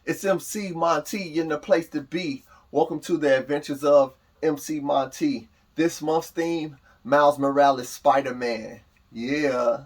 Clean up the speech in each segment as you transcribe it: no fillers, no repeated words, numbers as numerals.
It's MC Monty in the place to be. Welcome to the adventures of MC Monty. This month's theme, Miles Morales Spider-Man. Yeah.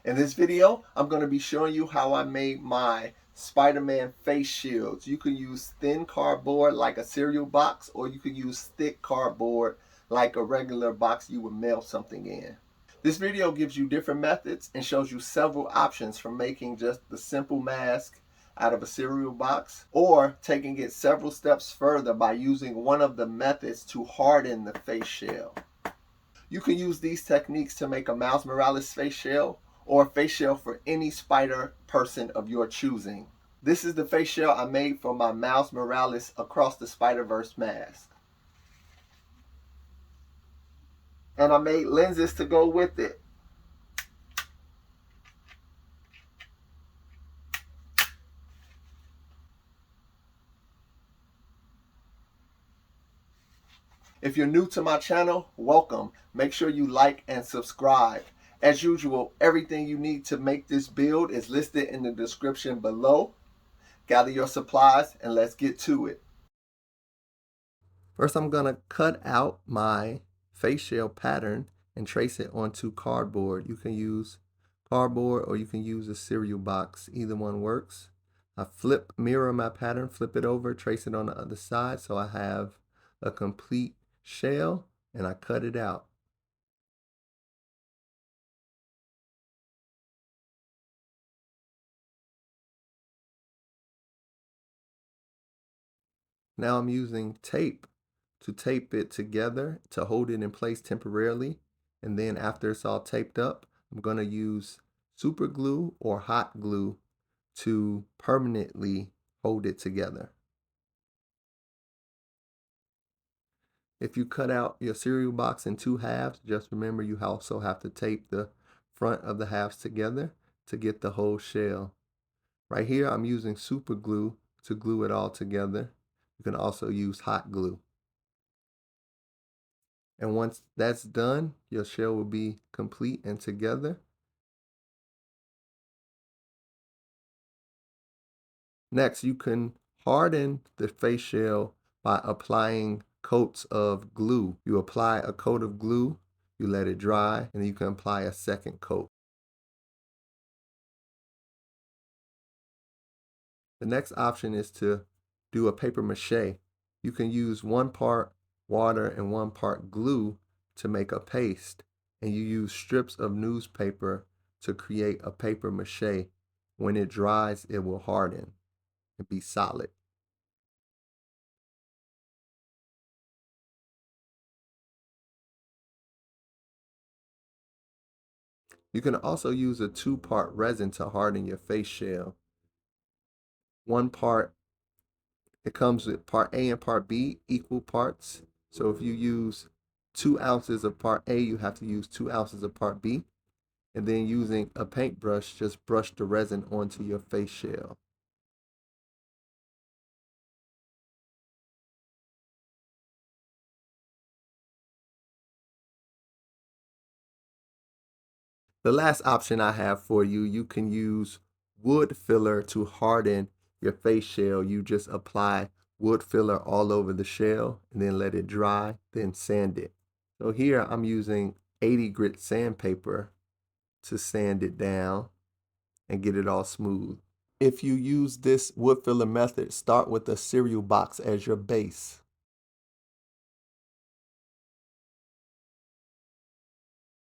In this video, I'm going to be showing you how I made my Spider-Man face shields. You can use thin cardboard like a cereal box, or you can use thick cardboard like a regular box you would mail something in. This video gives you different methods and shows you several options for making just the simple mask out of a cereal box, or taking it several steps further by using one of the methods to harden the face shell. You can use these techniques to make a Miles Morales face shell or a face shell for any spider person of your choosing. This is the face shell I made for my Miles Morales Across the Spider-Verse mask. And I made lenses to go with it. If you're new to my channel, welcome. Make sure you like and subscribe. As usual, everything you need to make this build is listed in the description below. Gather your supplies and let's get to it. First, I'm going to cut out my face shell pattern and trace it onto cardboard. You can use cardboard or you can use a cereal box. Either one works. I mirror my pattern, flip it over, trace it on the other side so I have a complete shell, and I cut it out. Now I'm using tape to tape it together to hold it in place temporarily, and then after it's all taped up, I'm going to use super glue or hot glue to permanently hold it together. If you cut out your cereal box in two halves, just remember you also have to tape the front of the halves together to get the whole shell. Right here, I'm using super glue to glue it all together. You can also use hot glue. And once that's done, your shell will be complete and together. Next, you can harden the face shell by applying coats of glue. You apply a coat of glue, you let it dry, and then you can apply a second coat. The next option is to do a paper mache. You can use 1 part water and 1 part glue to make a paste, and you use strips of newspaper to create a paper mache. When it dries, it will harden and be solid. You can also use a 2-part resin to harden your face shell. 1 part, it comes with part A and part B, equal parts. So if you use 2 ounces of part A, you have to use 2 ounces of part B. And then using a paintbrush, just brush the resin onto your face shell. The last option I have for you, you can use wood filler to harden your face shell. You just apply wood filler all over the shell and then let it dry, then sand it. So here I'm using 80 grit sandpaper to sand it down and get it all smooth. If you use this wood filler method, start with a cereal box as your base.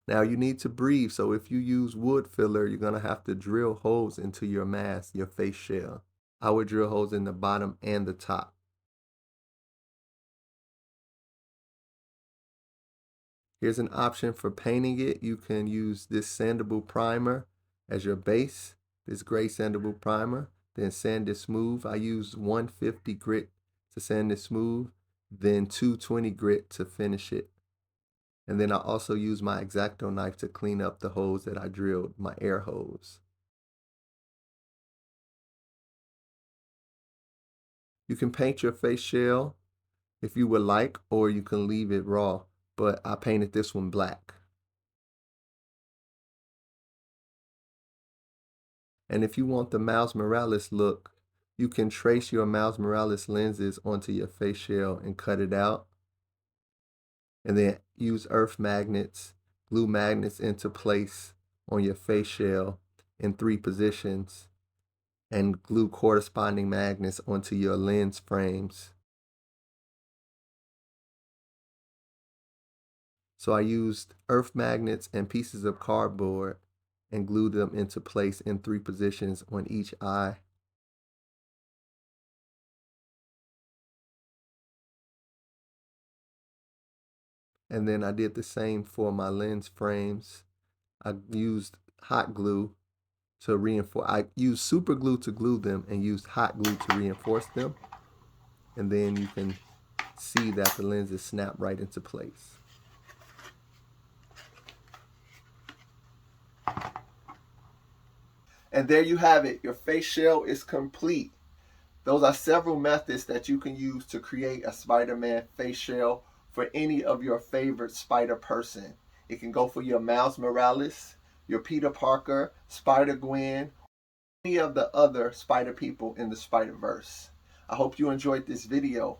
Now you need to breathe, so if you use wood filler, you're gonna have to drill holes into your mask, your face shell. I would drill holes in the bottom and the top. Here's an option for painting it. You can use this sandable primer as your base, this gray sandable primer, then sand it smooth. I use 150 grit to sand it smooth, then 220 grit to finish it. And then I also use my X-Acto knife to clean up the holes that I drilled, my air holes. You can paint your face shell if you would like, or you can leave it raw, but I painted this one black. And if you want the Miles Morales look, you can trace your Miles Morales lenses onto your face shell and cut it out. And then use earth magnets, glue magnets into place on your face shell in 3 positions, and glue corresponding magnets onto your lens frames. So I used earth magnets and pieces of cardboard and glued them into place in 3 positions on each eye. And then I did the same for my lens frames. I used hot glue to reinforce. I used super glue to glue them and used hot glue to reinforce them. And then you can see that the lenses snap right into place. And there you have it. Your face shell is complete. Those are several methods that you can use to create a Spider-Man face shell for any of your favorite Spider person. It can go for your Miles Morales, your Peter Parker, Spider-Gwen, any of the other Spider people in the Spider-Verse. I hope you enjoyed this video.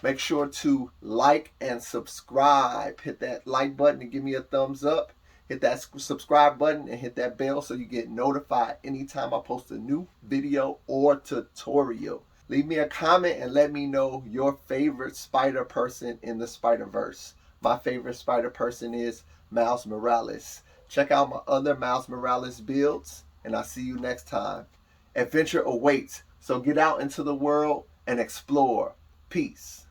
Make sure to like and subscribe. Hit that like button and give me a thumbs up. Hit that subscribe button and hit that bell so you get notified anytime I post a new video or tutorial. Leave me a comment and let me know your favorite Spider person in the Spider-Verse. My favorite Spider person is Miles Morales. Check out my other Miles Morales builds, and I'll see you next time. Adventure awaits, so get out into the world and explore. Peace.